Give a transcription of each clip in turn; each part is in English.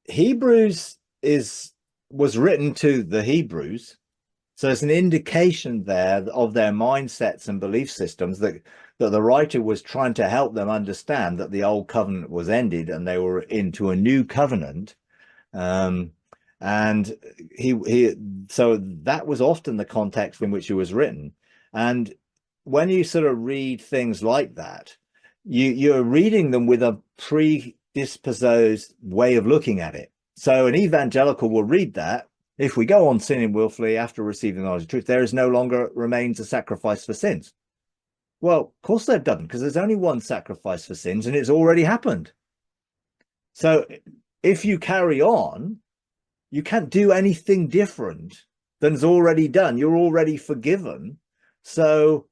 Hebrews was written to the Hebrews, so it's an indication there of their mindsets and belief systems that the writer was trying to help them understand that the old covenant was ended and they were into a new covenant. Um, and he so that was often the context in which it was written. And when you sort of read things like that, you're reading them with a predisposed way of looking at it. So an evangelical will read that: if we go on sinning willfully after receiving the knowledge of truth, there is no longer remains a sacrifice for sins. Well, of course there doesn't, because there's only one sacrifice for sins and it's already happened. So if you carry on, you can't do anything different than's already done. You're already forgiven. So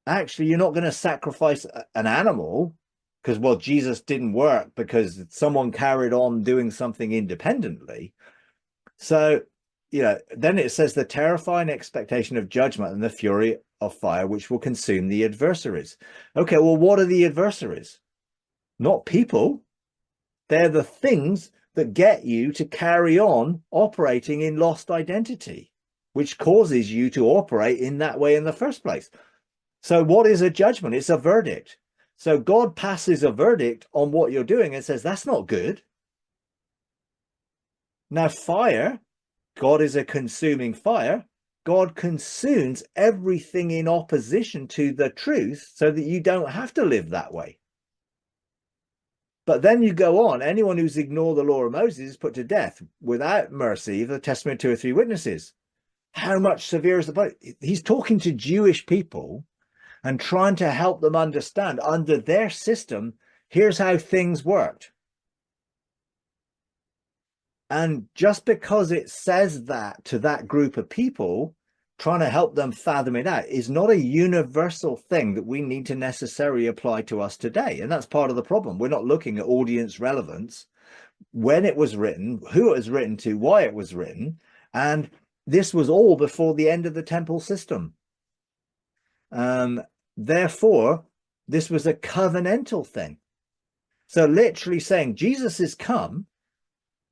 actually, you're not going to sacrifice an animal because, well, Jesus didn't work because someone carried on doing something independently. So, then it says the terrifying expectation of judgment and the fury of fire, which will consume the adversaries. Okay, well, what are the adversaries? Not people. They're the things that get you to carry on operating in lost identity, which causes you to operate in that way in the first place. So what is a judgment? It's a verdict. So God passes a verdict on what you're doing and says, that's not good. Now, fire, God is a consuming fire. God consumes everything in opposition to the truth so that you don't have to live that way. But then you go on, anyone who's ignored the law of Moses is put to death without mercy of the testimony of 2 or 3 witnesses. How much severe is the punishment? He's talking to Jewish people and trying to help them understand under their system, here's how things worked. And just because it says that to that group of people, trying to help them fathom it out is not a universal thing that we need to necessarily apply to us today. And that's part of the problem. We're not looking at audience relevance, when it was written, who it was written to, why it was written. And this was all before the end of the temple system. Therefore, this was a covenantal thing. So literally saying, Jesus is come,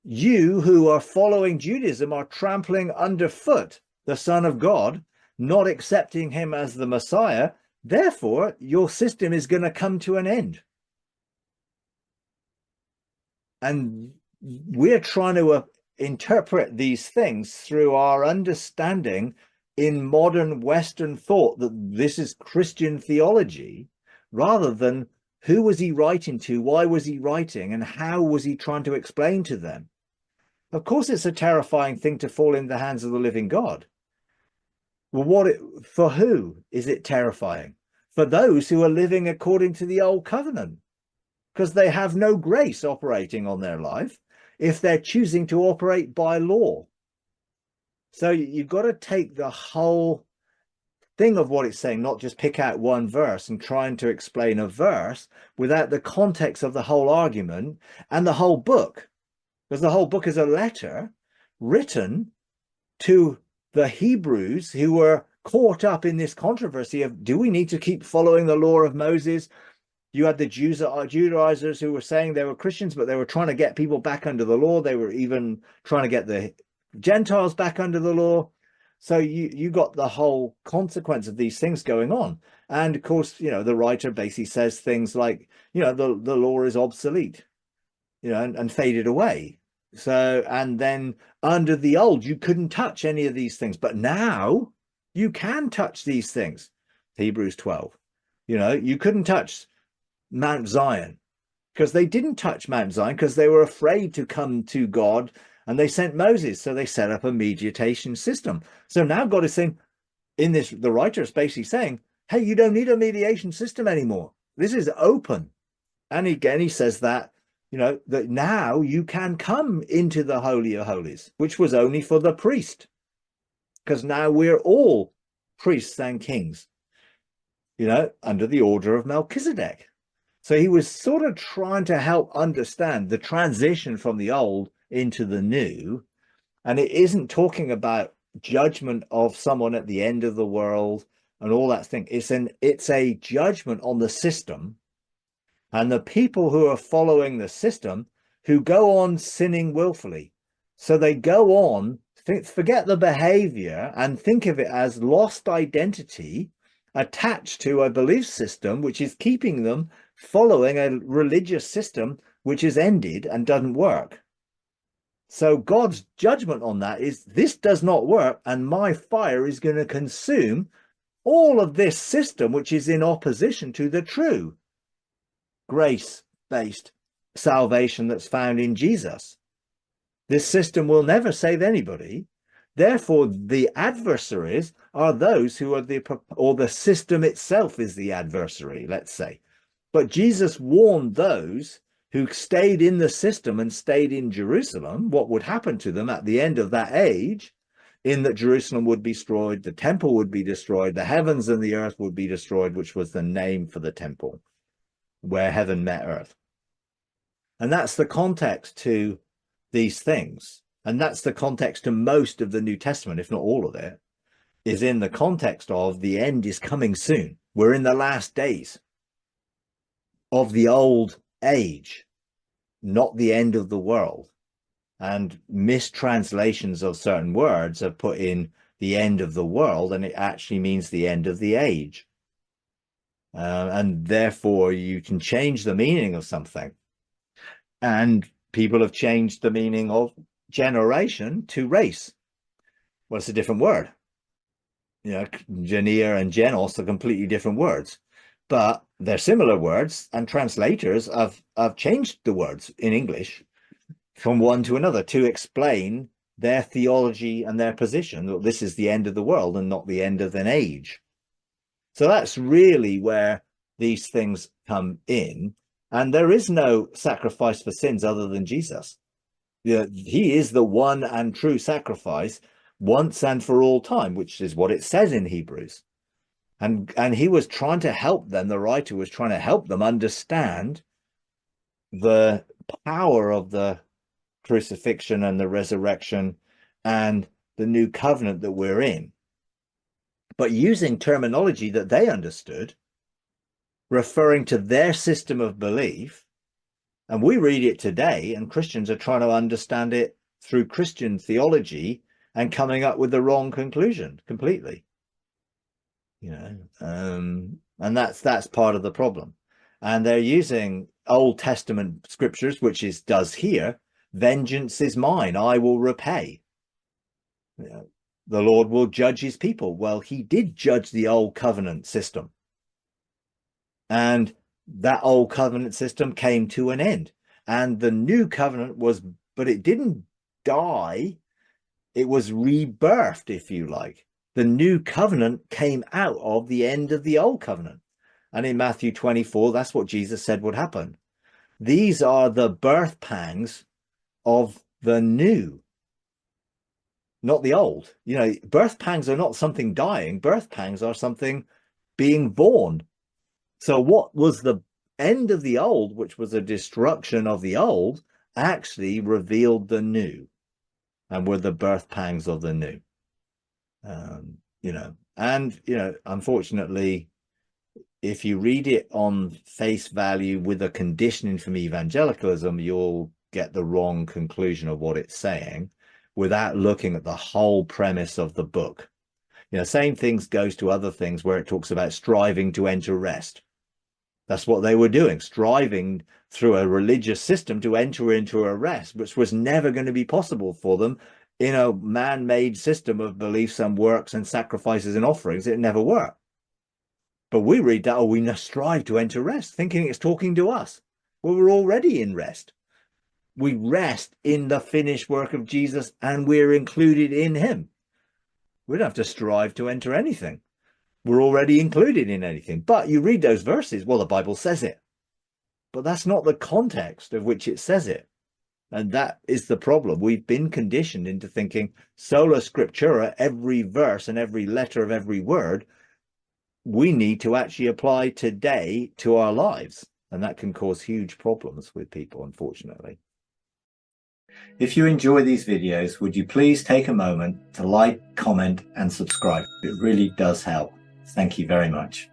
you who are following Judaism are trampling underfoot the Son of God, not accepting him as the Messiah. Therefore, your system is going to come to an end. And we're trying to interpret these things through our understanding in modern Western thought that this is Christian theology, rather than who was he writing to, why was he writing, and how was he trying to explain to them. Of course, it's a terrifying thing to fall in the hands of the living God. Well, for who is it terrifying? For those who are living according to the old covenant, because they have no grace operating on their life if they're choosing to operate by law. So you've got to take the whole thing of what it's saying, not just pick out one verse and trying to explain a verse without the context of the whole argument and the whole book. Because the whole book is a letter written to the Hebrews who were caught up in this controversy of, do we need to keep following the law of Moses? You had the Judaizers who were saying they were Christians, but they were trying to get people back under the law. They were even trying to get the Gentiles back under the law. So you got the whole consequence of these things going on. And of course, the writer basically says things like, the law is obsolete, and faded away. So, and then under the old, you couldn't touch any of these things, but now you can touch these things. Hebrews 12, you couldn't touch Mount Zion because they didn't touch Mount Zion because they were afraid to come to God, and they sent Moses. So they set up a mediation system. So now God is saying in this, the writer is basically saying, hey, you don't need a mediation system anymore. This is open. And again, he says that, that now you can come into the Holy of Holies, which was only for the priest, because now we're all priests and kings, under the order of Melchizedek. So he was sort of trying to help understand the transition from the old into the new. And it isn't talking about judgment of someone at the end of the world and all that thing. It's a judgment on the system. And the people who are following the system who go on sinning willfully. So they go on, forget the behavior and think of it as lost identity attached to a belief system which is keeping them following a religious system which is ended and doesn't work. So God's judgment on that is, this does not work, and my fire is going to consume all of this system which is in opposition to the true grace-based salvation that's found in Jesus. This system will never save anybody. Therefore, the adversaries are those who are or the system itself is the adversary, let's say. But Jesus warned those who stayed in the system and stayed in Jerusalem what would happen to them at the end of that age, in that Jerusalem would be destroyed, the temple would be destroyed, the heavens and the earth would be destroyed, which was the name for the temple, where heaven met earth. And that's the context to these things. And that's the context to most of the New Testament, if not all of it, is in the context of the end is coming soon. We're in the last days of the old age, not the end of the world. And mistranslations of certain words are put in the end of the world, and it actually means the end of the age. And therefore you can change the meaning of something. And people have changed the meaning of generation to race. Well, it's a different word. You know, Genea and genos are completely different words, but they're similar words, and translators have changed the words in English from one to another to explain their theology and their position that this is the end of the world and not the end of an age. So that's really where these things come in. And there is no sacrifice for sins other than Jesus. He is the one and true sacrifice once and for all time, which is what it says in Hebrews. And he was trying to help them, the writer was trying to help them understand the power of the crucifixion and the resurrection and the new covenant that we're in, but using terminology that they understood, referring to their system of belief. And we read it today, and Christians are trying to understand it through Christian theology and coming up with the wrong conclusion completely. You know, and that's part of the problem. And they're using Old Testament scriptures, which does here, vengeance is mine, I will repay. You know, the Lord will judge his people. Well, he did judge the old covenant system. And that old covenant system came to an end. And the new covenant but it didn't die. It was rebirthed, if you like. The new covenant came out of the end of the old covenant. And in Matthew 24, that's what Jesus said would happen. These are the birth pangs of the new, not the old. You know, birth pangs are not something dying. Birth pangs are something being born. So what was the end of the old, which was a destruction of the old, actually revealed the new, and were the birth pangs of the new. You know, and, you know, unfortunately, if you read it on face value with a conditioning from evangelicalism, you'll get the wrong conclusion of what it's saying without looking at the whole premise of the book. You know, same things goes to other things where it talks about striving to enter rest. That's what they were doing, striving through a religious system to enter into a rest, which was never going to be possible for them in a man-made system of beliefs and works and sacrifices and offerings. It never worked. But we read that, oh, we must strive to enter rest, thinking it's talking to us. Well, we're already in rest. We rest in the finished work of Jesus, and we're included in him. We don't have to strive to enter anything. We're already included in anything. But you read those verses, well, the Bible says it. But that's not the context of which it says it. And that is the problem. We've been conditioned into thinking sola scriptura, every verse and every letter of every word, we need to actually apply today to our lives. And that can cause huge problems with people, unfortunately. If you enjoy these videos, would you please take a moment to like, comment, and subscribe? It really does help. Thank you very much.